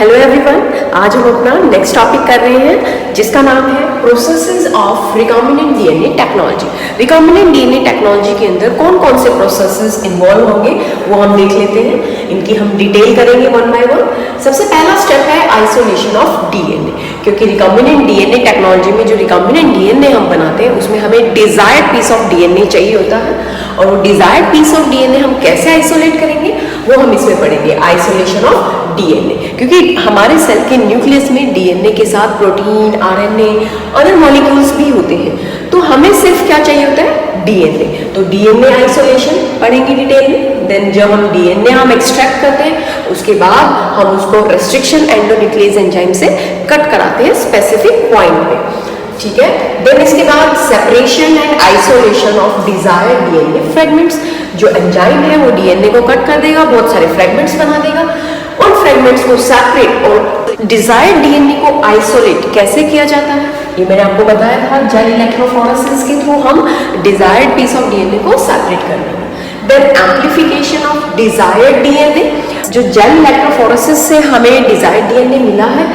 Hello everyone, आज हम अपना नेक्स्ट टॉपिक कर रहे हैं जिसका नाम है processes of recombinant DNA technology. Recombinant DNA technology के अंदर कौन कौन से प्रोसेसेस इन्वॉल्व होंगे वो हम देख लेते हैं। इनकी हम डिटेल करेंगे वन बाय वन। सबसे पहला स्टेप है आइसोलेशन ऑफ डीएनए, क्योंकि रिकॉम्बिनेंट डीएनए टेक्नोलॉजी में जो रिकॉम्बिनेंट डीएनए हम बनाते हैं उसमें हमें डिजायर्ड पीस ऑफ डीएनए चाहिए होता है, और वो डिजायर्ड पीस ऑफ डीएनए हम कैसे आइसोलेट करेंगे वो हम इसमें पढ़ेंगे, आइसोलेशन ऑफ डीएनए। क्योंकि हमारे सेल के न्यूक्लियस में डीएनए के साथ प्रोटीन, आरएनए, अदर मॉलिक्यूल्स भी होते हैं, तो हमें सिर्फ क्या चाहिए होता है, डीएनए। तो डीएनए आइसोलेशन पढ़ेंगे डिटेल में। देन जब हम डीएनए हम एक्सट्रैक्ट करते हैं उसके बाद हम उसको रेस्ट्रिक्शन एंडोन्यूक्लियस एंजाइम से कट कराते हैं स्पेसिफिक पॉइंट पे, ठीक है। देन इसके बाद separation and isolation of desired DNA fragments. जो एंजाइम है वो डीएनए को कट कर देगा, बहुत सारे फ्रेगमेंट्स बना देगा। उन फ्रेगमेंट्स को सेपरेट और डिजायर्ड डीएनए को आइसोलेट कैसे किया जाता है ये मैंने आपको बताया था। जेल इलेक्ट्रोफोरेसिस के थ्रू हम डिजायर्ड पीस ऑफ डीएनए को सेपरेट कर लेंगे। Then amplification of desired DNA. जो जेल इलेक्ट्रोफोरेसिस से हमें डिजायर्ड डीएनए मिला है,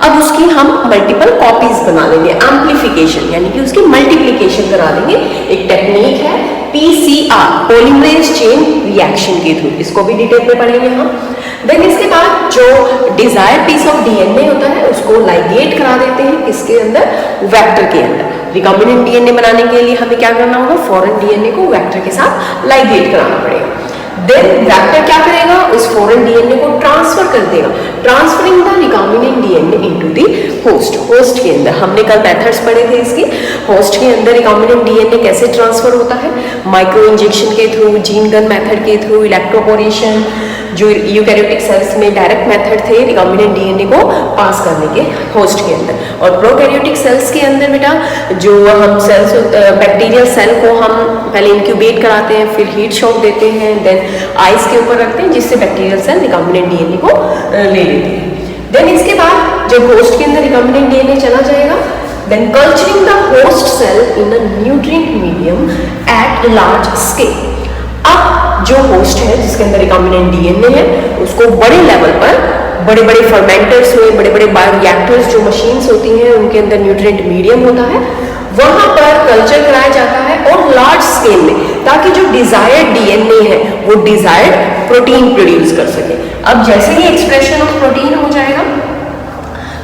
अब उसकी हम मल्टीपल कॉपीज बना लेंगे, एम्प्लीफिकेशन यानी कि उसकी मल्टीप्लिकेशन करा देंगे। एक टेक्निक है पीसीआर, पॉलीमरेज चेन रिएक्शन के थ्रू, इसको भी डिटेल में पढ़ेंगे हम। देन इसके बाद जो डिजायर्ड पीस ऑफ डीएनए होता है उसको लाइगेट करा देते हैं, किसके अंदर, वेक्टर के अंदर। रिकॉम्बिनेंट डीएनए बनाने के लिए हमें क्या करना होगा, फॉरेन डीएनए को वेक्टर के साथ लाइगेट कराना पड़ेगा। देन वेक्टर क्या करेगा, उस फॉरेन डीएनए को ट्रांसफर कर देगा, transferring the recombinant DNA into the host. Host के अंदर हमने कल मेथड्स पढ़े थे इसके। होस्ट के अंदर रिकॉम्बिनेंट डीएनए कैसे ट्रांसफर होता है, माइक्रो इंजेक्शन के थ्रू, जीन गन मेथड के थ्रू, इलेक्ट्रोपोरेशन। जो यूकैरियोटिक सेल्स में डायरेक्ट मेथड थे रिकॉम्बिनेंट डीएनए को पास करने के होस्ट के अंदर, और प्रोकैरियोटिक सेल्स के अंदर बेटा जो हम सेल्स बैक्टीरियल सेल को हम पहले इंक्यूबेट कराते हैं, फिर हीट शॉक देते हैं, देन आइस के ऊपर रखते हैं जिससे बैक्टीरियल सेल रिकॉम्बिनेंट डीएनए को ले लेते हैं। देन इसके बाद जब होस्ट के अंदर रिकॉम्बिनेंट डीएनए चला जाएगा, then culturing the host cell in a nutrient medium at large scale. अब जो होस्ट है जिसके अंदर रिकॉम्बिनेंट डीएनए है उसको बड़े लेवल पर, बड़े बड़े फर्मेंटर्स हुए, बड़े बड़े बायोरिएक्टर्स जो मशीन्स होती हैं उनके अंदर न्यूट्रिएंट मीडियम होता है, वहां पर कल्चर कराया जाता है और लार्ज स्केल में, ताकि जो डिजायर्ड डीएनए है वो डिजायर्ड प्रोटीन प्रोड्यूस कर सके। अब जैसे ही एक्सप्रेशन ऑफ प्रोटीन हो जाएगा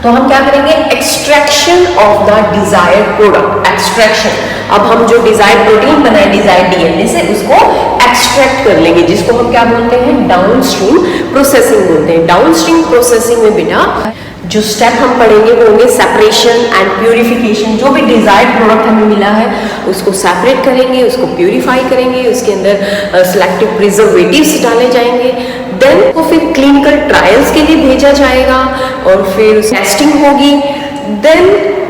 तो हम क्या करेंगे, extraction of the desired product. Extraction, अब हम जो डिजायर्ड प्रोटीन बनाए डिजायर्ड डीएनए से उसको एक्सट्रैक्ट कर लेंगे, जिसको हम क्या बोलते हैं, डाउनस्ट्रीम प्रोसेसिंग बोलते हैं। डाउनस्ट्रीम प्रोसेसिंग में बेटा जो स्टेप हम पढ़ेंगे वो होंगे सेपरेशन एंड प्यूरिफिकेशन। जो भी डिजायर्ड प्रोडक्ट हमें मिला है उसको सेपरेट करेंगे, उसको प्यूरिफाई करेंगे, उसके अंदर सिलेक्टिव प्रिजर्वेटिव्स डाले जाएंगे। देन वो फिर क्लिनिकल ट्रायल्स के लिए भेजा जाएगा और फिर टेस्टिंग होगी, देन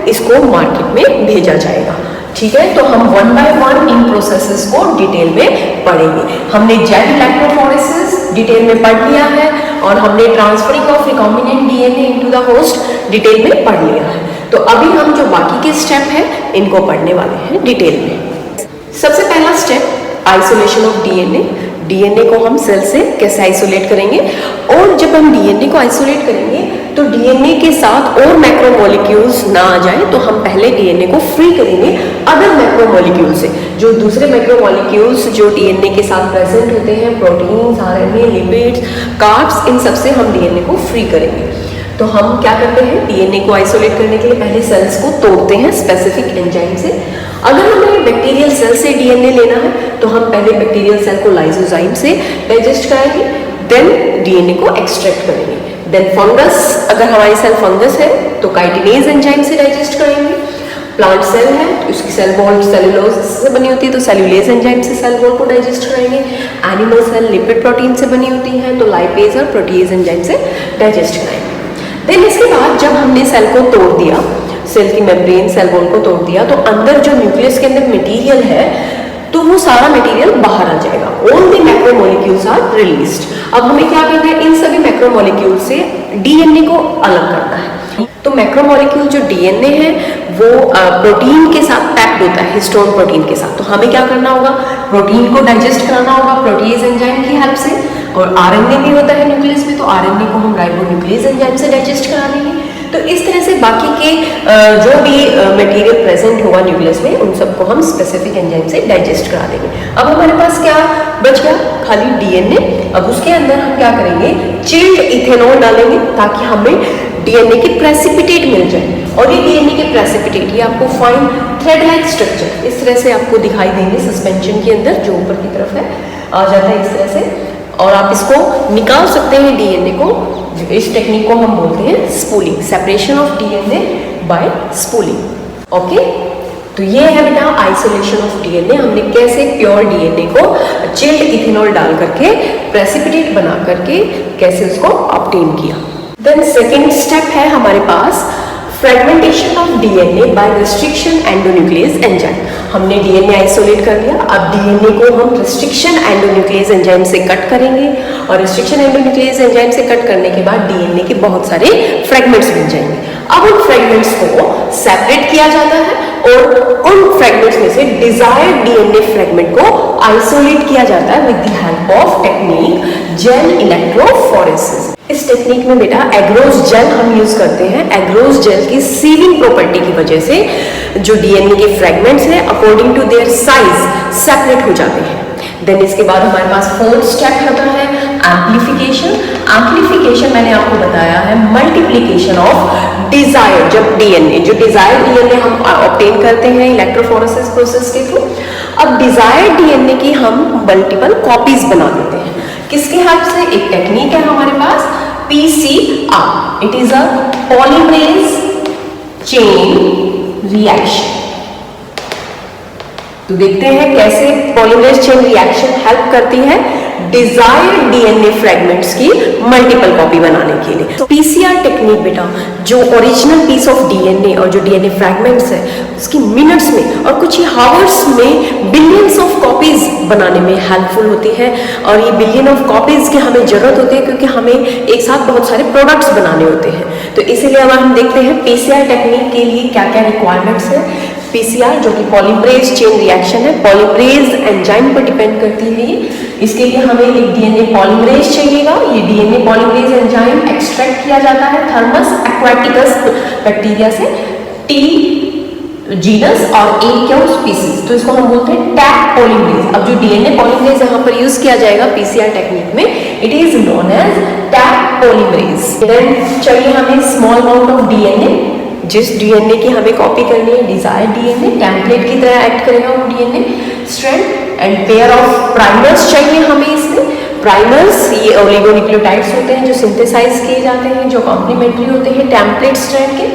इसको मार्केट में भेजा जाएगा, ठीक है। तो हम one by one in processes को डिटेल में पढ़ेंगे। हमने जेल इलेक्ट्रोफोरेसिस डिटेल में पढ़ लिया है और हमने transferring of recombinant DNA into the host detail में पढ़ लिया है। तो अभी हम जो बाकी के स्टेप है इनको पढ़ने वाले हैं डिटेल में। सबसे पहला step isolation of DNA. DNA को हम सेल से कैसे आइसोलेट करेंगे, और जब हम डीएनए को आइसोलेट करेंगे तो डीएनए के साथ और मैक्रोमोलिक्यूल्स ना आ जाए तो हम पहले डीएनए को फ्री करेंगे अदर मैक्रोमोलिक्यूल से। जो दूसरे मैक्रोमोलिक्यूल्स जो डीएनए के साथ प्रेजेंट होते हैं, प्रोटीन्स, आरएनए, लिपिड्स, कार्ब्स, इन सबसे हम डीएनए को फ्री करेंगे। तो हम क्या करते हैं, डीएनए को आइसोलेट करने के लिए पहले सेल्स को तोड़ते हैं स्पेसिफिक एंजाइम से। अगर हमें बैक्टीरियल सेल से डीएनए लेना है तो हम पहले बैक्टीरियल सेल को लाइसोजाइम से डाइजेस्ट कराएंगे, देन डीएनए को एक्सट्रैक्ट करेंगे। देन फंगस, अगर हमारी सेल फंगस है तो काइटिनेज एंजाइम से डाइजेस्ट करेंगे। प्लांट सेल है तो उसकी सेल वॉल सेलुलोज से बनी होती है तो सेलुलेज एंजाइम से सेल वॉल को डाइजेस्ट कराएंगे। एनिमल सेल लिपिड प्रोटीन से बनी होती है तो लाइपेज और प्रोटीज एंजाइम से डाइजेस्ट कराएंगे। देन इसके बाद जब हमने सेल को तोड़ दिया, सेल की मेम्ब्रेन, सेल वॉल को तोड़ दिया, तो अंदर जो न्यूक्लियस के अंदर मटेरियल है तो वो सारा मटेरियल बाहर आ जाएगा। All the macromolecules are released. अब हमें क्या करना है, इन सभी मैक्रोमोलिक्यूल से डीएनए को अलग करना है। तो मैक्रोमोलिक्यूल जो डीएनए है वो प्रोटीन के साथ पैक्ड होता है, हिस्टोन प्रोटीन के साथ। तो हमें क्या करना होगा, प्रोटीन को डाइजेस्ट कराना होगा प्रोटीज एंजाइम की हेल्प से। और आरएनए भी होता है न्यूक्लियस में, तो आरएनए को हम राइबोन्यूक्लियस एंजाइम से डाइजेस्ट करा देंगे। तो इस तरह से बाकी के जो भी मटेरियल प्रेजेंट होगा न्यूक्लियस में उन सबको हम स्पेसिफिक एंजाइम से डाइजेस्ट करा देंगे। अब हमारे पास क्या बच गया, खाली डीएनए। अब उसके अंदर हम क्या करेंगे, चिल्ड इथेनॉल डालेंगे ताकि हमें डीएनए के प्रेसिपिटेट मिल जाए। और ये डीएनए के प्रेसिपिटेट ये आपको फाइन थ्रेड लाइक स्ट्रक्चर इस तरह से आपको दिखाई देंगे सस्पेंशन के अंदर, जो ऊपर की तरफ है आ जाता है इस तरह से, और आप इसको निकाल सकते हैं डीएनए को। इस टेक्निक को हम बोलते हैं spooling, separation of DNA bye spooling. Okay, तो ये है बेटा आइसोलेशन ऑफ डीएनए। हमने कैसे प्योर डीएनए को चिल्ड इथेनॉल डाल करके प्रेसिपिटेट बना करके कैसे उसको ऑब्टेन किया। देन सेकेंड स्टेप है हमारे पास fragmentation of DNA by restriction endonuclease enzyme. हमने डीएनए आइसोलेट कर लिया, अब डीएनए को हम रिस्ट्रिक्शन एंडोन्यूक्लियस एंजाइम से कट करेंगे, और रिस्ट्रिक्शन एंडोन्यूक्लियस एंजाइम से कट करने के बाद डीएनए के बहुत सारे फ्रेगमेंट्स बन जाएंगे। अब उन फ्रेगमेंट्स को सेपरेट किया जाता है और उन फ्रेगमेंट्स में से डिजायर्ड डीएनए फ्रेगमेंट को आइसोलेट किया जाता है with the help of technique gel electrophoresis. इस टेक्निक में बेटा एग्रोस जेल हम यूज करते हैं। एग्रोस जेल की सीविंग प्रॉपर्टी की वजह से जो डीएनए के फ्रेगमेंट्स हैं according to their size separate हो जाते हैं। देन इसके बाद हमारे पास फोर्थ स्टेप होता है एम्प्लीफिकेशन। एम्प्लीफिकेशन मैंने आपको बताया है मल्टीप्लीकेशन ऑफ डिजायर्ड, जब डीएनए जो डिजायर्ड डीएनए हम ऑब्टेन करते हैं इलेक्ट्रोफोरेसिस प्रोसेस के थ्रू। अब डिजायर्ड डीएनए की हम मल्टीपल कॉपीज बना देते हैं। किसके हेल्प से? एक टेक्निक है हमारे पास PCR, it is a polymerase chain reaction. तो देखते हैं कैसे पॉलीमरेज चेन रिएक्शन हेल्प करती है डिजायर्ड डीएनए फ्रेगमेंट्स की मल्टीपल कॉपी बनाने के लिए। तो पीसीआर टेक्निक बेटा जो ओरिजिनल पीस ऑफ डीएनए और जो डीएनए फ्रेगमेंट्स है उसकी मिनट्स में और कुछ ही हावर्स में बिलियंस ऑफ कॉपीज बनाने में हेल्पफुल होती है। और ये बिलियन ऑफ कॉपीज की हमें जरूरत होती है क्योंकि हमें एक साथ बहुत सारे प्रोडक्ट्स बनाने होते हैं। तो इसीलिए अब हम देखते हैं पीसीआर टेक्निक के लिए क्या क्या रिक्वायरमेंट्स है। पीसीआर जो कि पॉलीमरेज चेन रिएक्शन है, पॉलीमरेज एंजाइम पर डिपेंड करती है ये। इसके लिए हमें एक डीएनए पॉलीमरेज चाहिएगा। ये डीएनए पॉलीमरेज एंजाइम एक्सट्रैक्ट किया जाता है थर्मस एक्वाटिकस बैक्टीरिया से, टी जीनस और ए क्यों स्पीसीज, तो इसको हम बोलते हैं टैप पॉलीमरेज। अब जो डीएनए पॉलीमरेज यहाँ पर यूज किया जाएगा पीसीआर टेक्निक में, it is known as Taq polymerase. Then चाहिए हमें स्मॉल अमाउंट ऑफ डीएनए, जिस डीएनए की हमें कॉपी करनी है डिजायर्ड डीएनए, टेम्पलेट की तरह एक्ट करेगा वो DNA strand. And pair of primers चाहिए हमें इसमें। प्राइमर्स ये ओलिगोन्यूक्लियोटाइड्स होते हैं जो सिंथेसाइज किए जाते हैं, जो कॉम्प्लीमेंट्री होते हैं टेम्पलेट स्ट्रैंड के।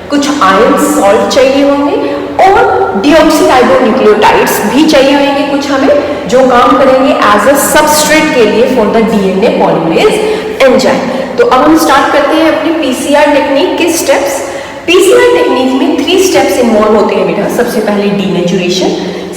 कुछ आयन सॉल्ट चाहिए होंगे और डीऑक्सीराइबोन्यूक्लियोटाइड्स भी चाहिए होंगे कुछ हमें, जो काम करेंगे एज अ सबस्ट्रेट के लिए for the DNA polymerase enzyme. तो अब हम स्टार्ट करते हैं अपनी पीसीआर टेक्निक के स्टेप्स। पीसीआर टेक्निक में 3 स्टेप्स इन्वॉल्व होते हैं बेटा। सबसे पहले denaturation,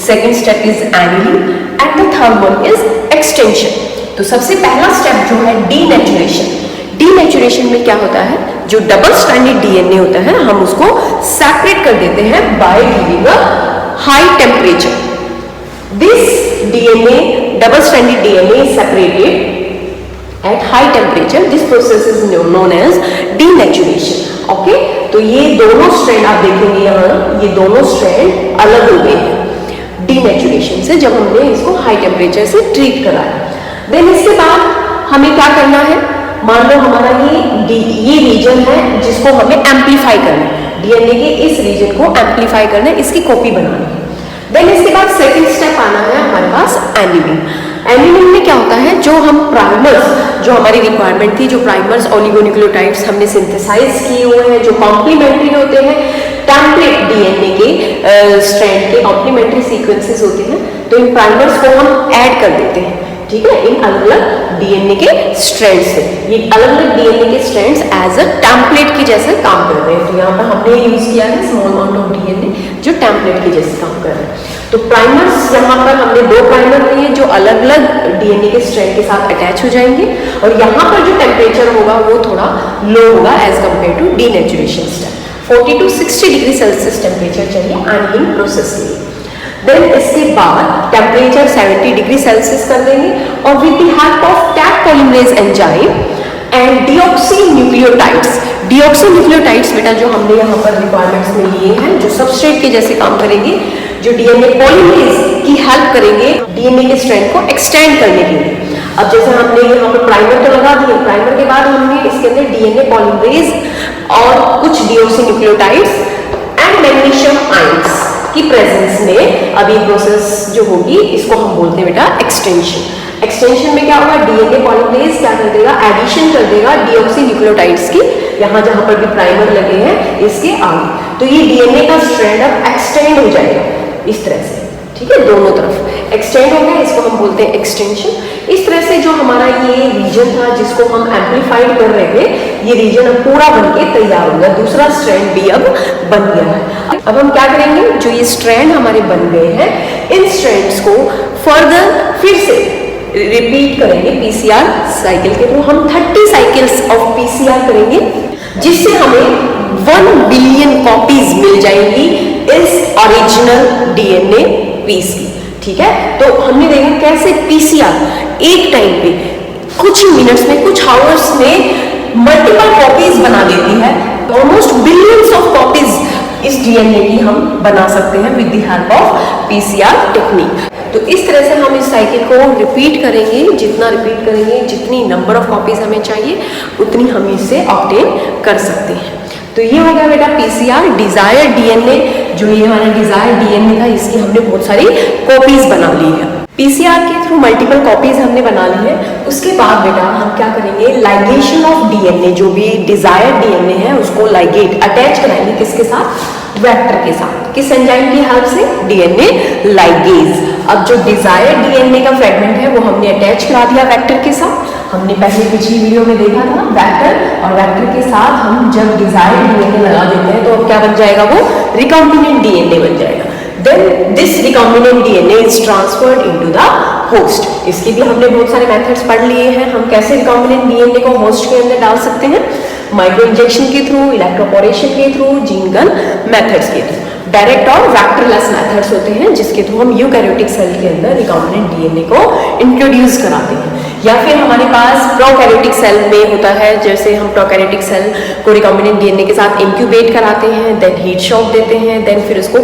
second step is annealing and the third one is extension. तो सबसे पहला स्टेप जो है डीनेचुरेशन। डीनेचुरेशन में क्या होता है, जो डबल स्ट्रैंडेड डीएनए होता है हम उसको सेपरेट कर देते हैं by giving a high temperature. This DNA double stranded DNA is separated at high temperature. This process is known as denaturation. Okay, तो ये दोनों स्ट्रैंड आप देखेंगे यहाँ, ये दोनों स्ट्रैंड अलग हो गए हैं डीनेचुरेशन से जब हमने इसको हाई टेम्परेचर से ट्रीट कराया। देन इसके बाद हमें क्या करना है, मान लो हमारा ये रीजन है जिसको हमें एम्पलीफाई करना है, डीएनए के इस रीजन को एम्पलीफाई करना है, इसकी कॉपी बनानी है। देन इसके बाद सेकेंड स्टेप आना है हमारे पास एनीलिंग। एनीलिंग में क्या होता है, जो हम प्राइमर्स जो हमारी रिक्वायरमेंट थी, जो प्राइमर्स ओलिगोन्यूक्लियोटाइड्स हमने सिंथेसाइज किए हुए हैं, जो कॉम्प्लीमेंट्री होते हैं टेम्पलेट डीएनए के स्ट्रैंड के कॉम्प्लीमेंट्री सीक्वेंसेस होते हैं, तो इन प्राइमर्स को हम ऐड कर देते हैं, ठीक है, इन अलग अलग डीएनए के स्ट्रैंड से। ये अलग अलग डीएनए के स्ट्रैंड्स एज अ टेम्पलेट की जैसे काम कर रहे हैं। तो यहाँ पर हमने यूज किया है स्मॉल अमाउंट ऑफ डीएनए जो टेम्पलेट की जैसे काम कर रहे हैं। तो प्राइमर्स यहाँ पर हमने 2 प्राइमर लिए जो अलग अलग डीएनए के स्ट्रैंड के साथ अटैच हो जाएंगे, और यहाँ पर जो टेम्परेचर होगा वो थोड़ा लो होगा as compare to denaturation step. 40 to 60 degree Celsius temperature चाहिए एनीलिंग प्रोसेस के लिए। देन इसके बाद टेम्परेचर 70 डिग्री सेल्सियस कर देंगे और with the help of Taq polymerase enzyme and deoxynucleotides. Deoxynucleotides बेटा जो हमने यहाँ पर रिक्वायरमेंट्स में लिए हैं, जो सबस्ट्रेट के जैसे काम करेंगे, जो डीएनए पॉलीमरेज की हेल्प करेंगे डीएनए के स्ट्रैंड को एक्सटेंड करने के लिए। अब जैसे हमने यहाँ पर प्राइमर तो लगा दिए, प्राइमर के बाद हमने इसके अंदर डीएनए पॉलीमरेज और कुछ डीऑक्सीन्यूक्लियोटाइड्स एंड मैग्नीशियम आयंस की प्रेजेंस में अब ये प्रोसेस जो होगी इसको हम बोलते हैं बेटा एक्सटेंशन। एक्सटेंशन में क्या होगा, डीएनए पॉलीमरेज क्या कर देगा, एडिशन कर देगा डीऑक्सीन्यूक्लियोटाइड्स की, यहाँ जहाँ पर भी प्राइमर लगे हैं इसके आगे। तो ये डीएनए का स्ट्रैंड अब एक्सटेंड हो जाएगा इस तरह से, ठीक है, दोनों तरफ एक्सटेंड हो गया, इसको हम बोलते हैं एक्सटेंशन। इस तरह से जो हमारा ये रीजन था जिसको हम एम्पलीफाइड कर रहे थे, ये रीजन अब पूरा बनके तैयार हो गया, दूसरा स्ट्रैंड भी अब बन गया है। अब हम क्या करेंगे, जो ये स्ट्रैंड हमारे बन गए हैं, इन स्ट्रैंड्स को फर्दर फिर से रिपीट करेंगे पीसीआर साइकिल के थ्रू। हम 30 साइकिल्स ऑफ पीसीआर करेंगे, जिससे हमें 1 बिलियन कॉपीज मिल जाएंगी इस ओरिजिनल डीएनए पीस की, ठीक है। तो हमने देखा कैसे पीसीआर एक टाइम पे कुछ ही मिनट्स में, कुछ आवर्स में मल्टीपल कॉपीज बना देती है, ऑलमोस्ट बिलियंस ऑफ कॉपीज इस डीएनए की हम बना सकते हैं with the help of PCR technique. तो इस तरह से हम इस साइकिल को रिपीट करेंगे, जितना रिपीट करेंगे, जितनी नंबर ऑफ कॉपीज हमें चाहिए उतनी हम इससे ऑब्टेन कर सकते हैं। तो ये हो गया बेटा पीसीआर डिजायर्ड डीएनए। जो ये हमारा डिजायर्ड डीएनए था, इसकी हमने बहुत सारी कॉपीज बना ली है। पीसीआर के थ्रू मल्टीपल कॉपीज हमने बना ली है। उसके बाद बेटा हम क्या करेंगे, लाइगेशन ऑफ डीएनए, जो भी डिजायर्ड डीएनए है उसको लाइगेट अटैच कराएंगे किसके साथ, वेक्टर के साथ। किस एंजाइम की हेल्प से, डीएनए लाइगेज। अब जो डिजायर्ड डीएनए का फ्रेगमेंट है वो हमने अटैच करा दिया वेक्टर के साथ। हमने पहले पिछली वीडियो में देखा था वेक्टर, और वेक्टर के साथ हम जब डिजायर्ड डीएनए लगा देते हैं तो अब क्या बन जाएगा, वो रिकॉम्बिनेंट डीएनए बन जाएगा। Then this recombinant DNA is transferred into the host. इसके भी हमने बहुत सारे मेथड्स पढ़ लिए हैं। हम कैसे रिकॉम्बिनेंट डीएनए को होस्ट के अंदर डाल सकते हैं, माइक्रो इंजेक्शन के थ्रू, इलेक्ट्रोपोरेशन के थ्रू, जीन गन मेथड्स के थ्रू। डायरेक्ट और वेक्टरलेस मेथड्स होते हैं जिसके थ्रू हम यूकैरियोटिक सेल के अंदर रिकॉम्बिनेंट डीएनए को इंट्रोड्यूस कराते हैं। या फिर हमारे पास प्रोकैरियोटिक सेल में होता है, जैसे हम प्रोकैरियोटिक सेल को रिकॉम्बिनेंट डीएनए के साथ इंक्यूबेट कराते हैं, देन हीट शॉक देते हैं, देन फिर उसको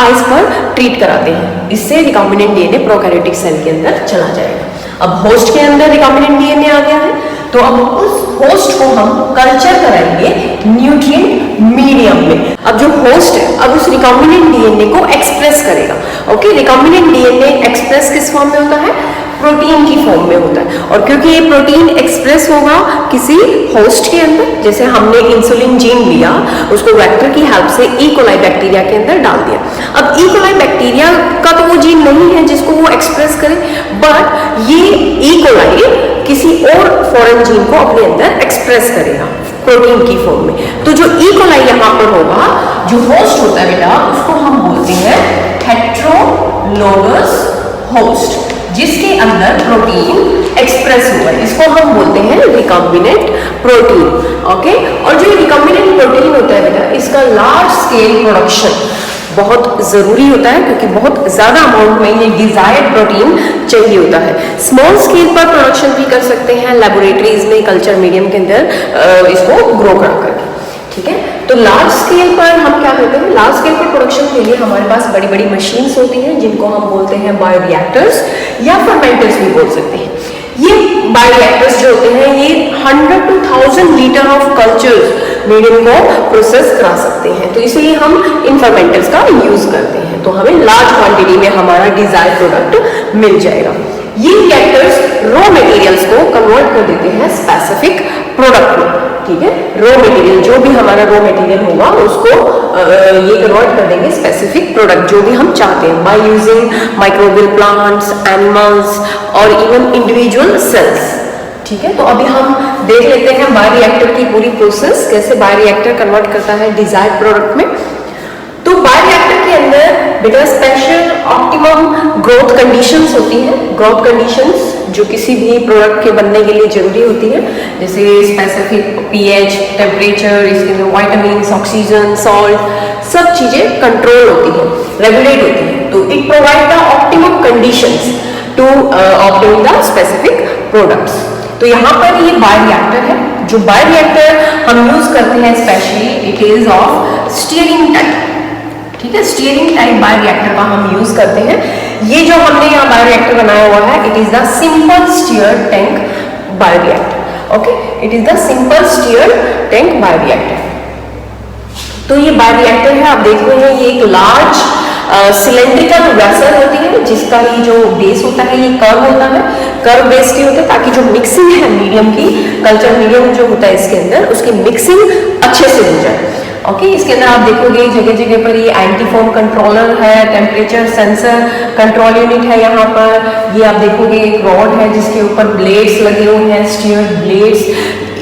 आइस पर ट्रीट कराते हैं। इससे रिकॉम्बिनेंट डीएनए प्रोकैरियोटिक सेल के अंदर चला जाएगा। अब होस्ट के अंदर रिकॉम्बिनेंट डीएनए आ गया है, तो अब उस होस्ट को हम कल्चर कराएंगे न्यूट्रिएंट मीडियम में। अब जो होस्ट है अब उस रिकॉम्बिनेंट डीएनए को एक्सप्रेस करेगा। ओके, रिकॉम्बिनेंट डीएनए एक्सप्रेस किस फॉर्म में होता है, प्रोटीन की फॉर्म में होता है। और क्योंकि ये प्रोटीन एक्सप्रेस होगा किसी होस्ट के अंदर, जैसे हमने इंसुलिन जीन लिया, उसको वेक्टर की हेल्प से ई कोलाई बैक्टीरिया के अंदर डाल दिया। अब ई कोलाई बैक्टीरिया का तो वो जीन नहीं है जिसको वो एक्सप्रेस करे, बट ये ई कोलाई किसी और फॉरेन जीन को अपने अंदर एक्सप्रेस करेगा प्रोटीन की फॉर्म में। तो जो ई कोलाई यहाँ पर होगा, जो होस्ट होता है बेटा, उसको हम बोलते हैं हेटेरोलोगस होस्ट, जिसके अंदर प्रोटीन एक्सप्रेस हुआ है। इसको हम बोलते हैं रिकॉम्बिनेंट प्रोटीन। ओके, और जो रिकॉम्बिनेंट प्रोटीन होता है बेटा, इसका लार्ज स्केल प्रोडक्शन बहुत जरूरी होता है, क्योंकि बहुत ज्यादा अमाउंट में ये डिजायर्ड प्रोटीन चाहिए होता है। स्मॉल स्केल पर प्रोडक्शन भी कर सकते हैं लेबोरेटरीज में, कल्चर मीडियम के अंदर इसको ग्रो करा करके, ठीक है। तो लार्ज स्केल पर हम क्या करते हैं, लार्ज स्केल पर प्रोडक्शन के लिए हमारे पास बड़ी बड़ी मशीन्स होती हैं जिनको हम बोलते हैं बायोरिएक्टर्स या फर्मेंटर्स भी बोल सकते हैं। ये बायोरिएक्टर्स जो होते हैं ये 100 to 1000 litre of culture medium को प्रोसेस करा सकते हैं, तो इसलिए हम इन फर्मेंटर्स का यूज करते हैं। तो हमें लार्ज क्वांटिटी में हमारा डिजायर्ड प्रोडक्ट मिल जाएगा। ये रिएक्टर्स रॉ मटेरियल्स को कन्वर्ट कर देते हैं स्पेसिफिक प्रोडक्ट में, ठीक है। रॉ मटेरियल, जो भी हमारा रॉ मटेरियल होगा उसको ये कन्वर्ट कर देंगे स्पेसिफिक प्रोडक्ट जो भी हम चाहते हैं, by using microbial plants, animals और इवन इंडिविजुअल सेल्स, ठीक है। तो अभी हम देख लेते हैं बायोरिएक्टर की पूरी प्रोसेस, कैसे बायोरिएक्टर कन्वर्ट करता है डिजायर्ड प्रोडक्ट में। तो बायोरिएक्टर के अंदर बेटा स्पेशल ऑप्टिमम ग्रोथ कंडीशंस होती हैं। ग्रोथ कंडीशंस जो किसी भी प्रोडक्ट के बनने के लिए जरूरी होती है, जैसे स्पेसिफिक पीएच, टेम्परेचर, इसके अंदर वाइटामिन, ऑक्सीजन, सॉल्ट, सब चीजें कंट्रोल होती है, रेगुलेट होती है। तो it provide the optimum conditions to obtain the specific products. तो यहाँ पर ये बायोरिएक्टर है, जो बायोरिएक्टर हम यूज करते हैं specially it is of steering type, ठीक है, स्टीयरिंग टाइप बायोरिएक्टर का हम यूज करते हैं। ये जो हमने यहाँ बायोरिएक्टर बनाया हुआ है it is the simple stir tank bioreactor, okay, it is the simple stir tank bioreactor. तो ये बायोरिएक्टर है, आप देख रहे हैं ये एक लार्ज सिलेंड्रिकल वेसल होती है, जिसका ये जो बेस होता है ये कर्व होता है, कर्व बेस की होता है, ताकि जो मिक्सिंग है मीडियम की, कल्चर मीडियम जो होता है इसके अंदर, उसकी मिक्सिंग अच्छे से हो जाए। ओके, इसके अंदर आप देखोगे जगह जगह पर ये एंटीफोम कंट्रोलर है, टेम्परेचर सेंसर कंट्रोल यूनिट है यहाँ पर, ये आप देखोगे एक रॉड है जिसके ऊपर ब्लेड्स लगे हुए हैं, स्टीयर ब्लेड्स,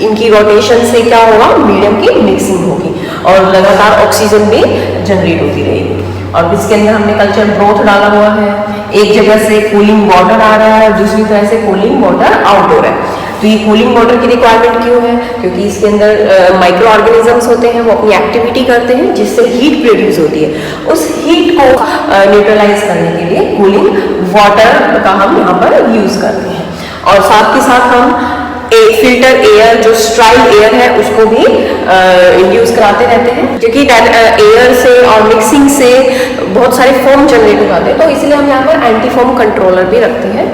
इनकी रोटेशन से क्या होगा, मीडियम की मिक्सिंग होगी और लगातार ऑक्सीजन भी जनरेट होती रहेगी। और इसके अंदर हमने कल्चर ब्रोथ डाला हुआ है, एक जगह से कूलिंग वाटर आ रहा है, दूसरी तरह से कूलिंग वाटर आउट हो रहा है। तो ये कूलिंग वाटर की रिक्वायरमेंट क्यों है, क्योंकि इसके अंदर माइक्रो ऑर्गेनिजम्स होते हैं, वो अपनी एक्टिविटी करते हैं जिससे हीट प्रोड्यूस होती है, उस हीट को न्यूट्रलाइज करने के लिए कूलिंग वाटर का हम यहाँ पर यूज करते हैं। और साथ के साथ हम एक फिल्टर एयर, जो स्ट्राइल एयर है, उसको भी इंड्यूस कराते रहते हैं, क्योंकि एयर से और मिक्सिंग से बहुत सारे फोम जनरेट हो जाते हैं, तो इसलिए हम यहाँ पर एंटी फोम कंट्रोलर भी रखते हैं।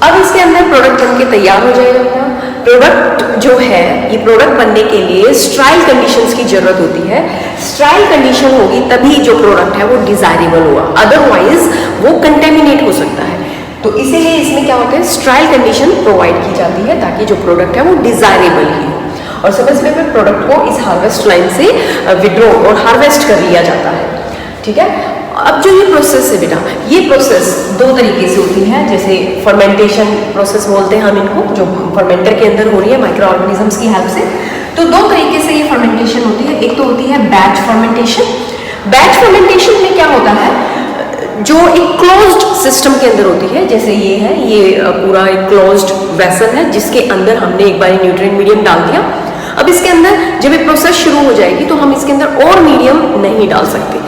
अब इसके अंदर प्रोडक्ट बनके तैयार हो जाएगा। प्रोडक्ट जो है, ये प्रोडक्ट बनने के लिए स्ट्राइल कंडीशंस की जरूरत होती है। स्ट्राइल कंडीशन होगी तभी जो प्रोडक्ट है वो डिजायरेबल होगा, अदरवाइज वो कंटेमिनेट हो सकता है। तो इसीलिए इसमें क्या होता है, स्ट्राइल कंडीशन प्रोवाइड की जाती है ताकि जो प्रोडक्ट है वो डिजायरेबल ही हो। और समझने में प्रोडक्ट को इस हार्वेस्ट लाइन से विड्रॉ और हार्वेस्ट कर लिया जाता है, ठीक है। अब जो ये प्रोसेस है बेटा, ये प्रोसेस दो तरीके से होती है, जैसे फर्मेंटेशन प्रोसेस बोलते हैं हम इनको, जो फर्मेंटर के अंदर हो रही है माइक्रो ऑर्गेनिजम्स की हेल्प से। तो दो तरीके से ये फर्मेंटेशन होती है, एक तो होती है बैच फर्मेंटेशन। बैच फर्मेंटेशन में क्या होता है, जो एक क्लोज्ड सिस्टम के अंदर होती है, जैसे ये है, ये पूरा एक क्लोज्ड वेसल है जिसके अंदर हमने एक बार न्यूट्रिएंट मीडियम डाल दिया। अब इसके अंदर जब ये प्रोसेस शुरू हो जाएगी तो हम इसके अंदर और मीडियम नहीं डाल सकते।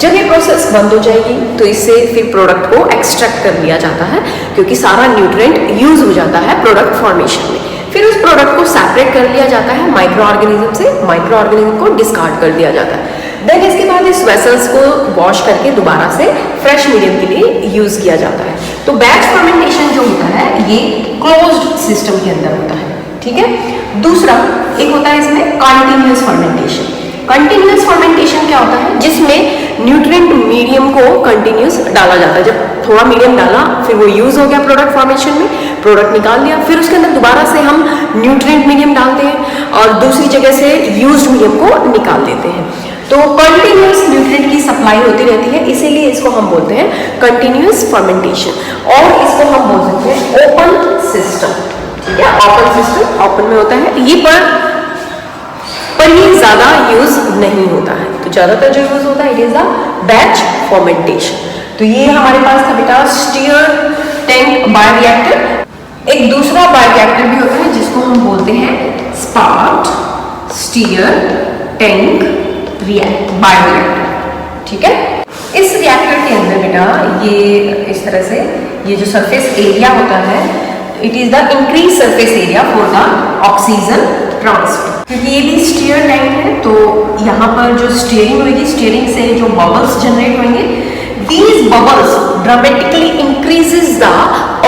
जब ये प्रोसेस बंद हो जाएगी तो इससे फिर प्रोडक्ट को एक्सट्रैक्ट कर लिया जाता है, क्योंकि सारा न्यूट्रिएंट यूज हो जाता है प्रोडक्ट फॉर्मेशन में। फिर उस प्रोडक्ट को सेपरेट कर लिया जाता है माइक्रो ऑर्गेनिज्म से, माइक्रो ऑर्गेनिज्म को डिस्कार्ड कर दिया जाता है। देन इसके बाद इस वेसल्स को वॉश करके दोबारा से फ्रेश मीडियम के लिए यूज किया जाता है। तो बैच फर्मेंटेशन जो होता है ये क्लोज्ड सिस्टम के अंदर होता है, ठीक है। दूसरा एक होता है इसमें कंटिन्यूअस फर्मेंटेशन। कंटिन्यूअस फर्मेंटेशन क्या होता है, जिसमें न्यूट्रिएंट मीडियम को कंटिन्यूअस डाला जाता है। जब थोड़ा मीडियम डाला, फिर वो यूज हो गया प्रोडक्ट फॉर्मेशन में, प्रोडक्ट निकाल लिया, फिर उसके अंदर दोबारा से हम न्यूट्रिएंट मीडियम डालते हैं और दूसरी जगह से यूज्ड मीडियम को निकाल देते हैं। तो कंटिन्यूअस न्यूट्रिएंट की सप्लाई होती रहती है, इसीलिए इसको हम बोलते हैं कंटिन्यूअस फर्मेंटेशन। और इसको हम बोल सकते हैं ओपन सिस्टम, ठीक है। ओपन सिस्टम ओपन में होता है, ये पर ये ज्यादा यूज नहीं होता है। तो ज्यादातर जो यूज होता है it is the batch fermentation. तो ये हमारे पास था बेटा स्टीयर टैंक बायोरिएक्टर। एक दूसरा बायोरिएक्टर भी होता है जिसको हम बोलते हैं स्पार्ट स्टीयर टैंक बायोरिएक्टर, ठीक है। इस रिएक्टर के अंदर बेटा ये इस तरह से ये जो सरफेस एरिया होता है it is the increase surface area for the oxygen transfer. क्योंकि ये भी स्टीयर टैंक है तो यहाँ पर जो स्टीयरिंग होगी, स्टीयरिंग से जो बबल्स जनरेट होंगे, these bubbles dramatically increases the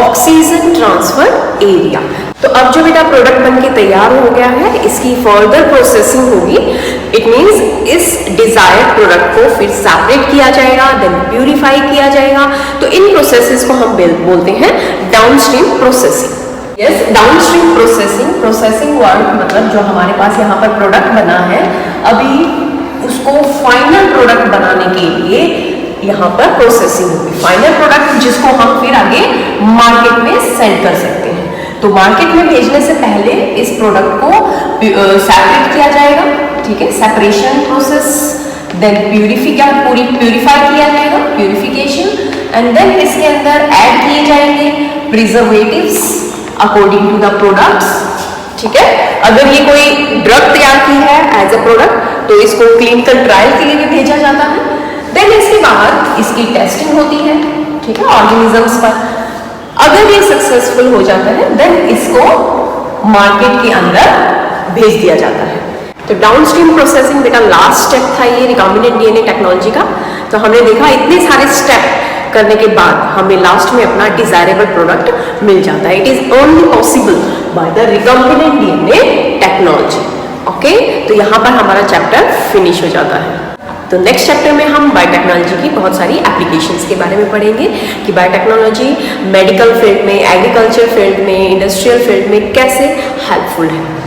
oxygen transfer area। तो अब जो बेटा प्रोडक्ट बनके तैयार हो गया है, इसकी फर्दर प्रोसेसिंग होगी। इट मींस इस डिजायर्ड प्रोडक्ट को फिर सेपरेट किया जाएगा, देन प्यूरिफाई किया जाएगा। तो इन प्रोसेसेस को हम बोलते हैं downstream processing. Yes, downstream processing, processing word मतलब जो हमारे पास यहाँ पर प्रोडक्ट बना है, अभी उसको फाइनल प्रोडक्ट बनाने के लिए यहाँ पर प्रोसेसिंग होगी। फाइनल प्रोडक्ट जिसको हम फिर आगे मार्केट में सेल कर सकते हैं। तो मार्केट में भेजने से पहले इस प्रोडक्ट को सेपरेट किया जाएगा, ठीक है, सेपरेशन प्रोसेस, देन प्यूरिफाई किया जाएगा, प्यूरिफिकेशन, एंड देन इसके अंदर ऐड किए जाएंगे preservatives according to the products, ठीक है। अगर ये कोई ड्रग तैयार की है एज अ प्रोडक्ट तो इसको क्लिनिकल ट्रायल के लिए भी भेजा जाता है। देन इसके बाद इसकी टेस्टिंग होती है, ठीक है, ऑर्गेनिजम्स पर। अगर ये सक्सेसफुल हो जाता है देन इसको मार्केट के अंदर भेज दिया जाता है। तो डाउनस्ट्रीम प्रोसेसिंग बेटा लास्ट स्टेप था ये रिकॉम्बिनेंट डीएनए टेक्नोलॉजी का। तो हमने देखा इतने सारे स्टेप करने के बाद हमें लास्ट में अपना डिजायरेबल प्रोडक्ट मिल जाता है। It is only possible by the recombinant DNA technology. Okay, तो यहाँ पर हमारा चैप्टर फिनिश हो जाता है। तो नेक्स्ट चैप्टर में हम बायोटेक्नोलॉजी की बहुत सारी एप्लीकेशंस के बारे में पढ़ेंगे कि बायोटेक्नोलॉजी मेडिकल फील्ड में, एग्रीकल्चर फील्ड में, इंडस्ट्रियल फील्ड में कैसे हेल्पफुल है।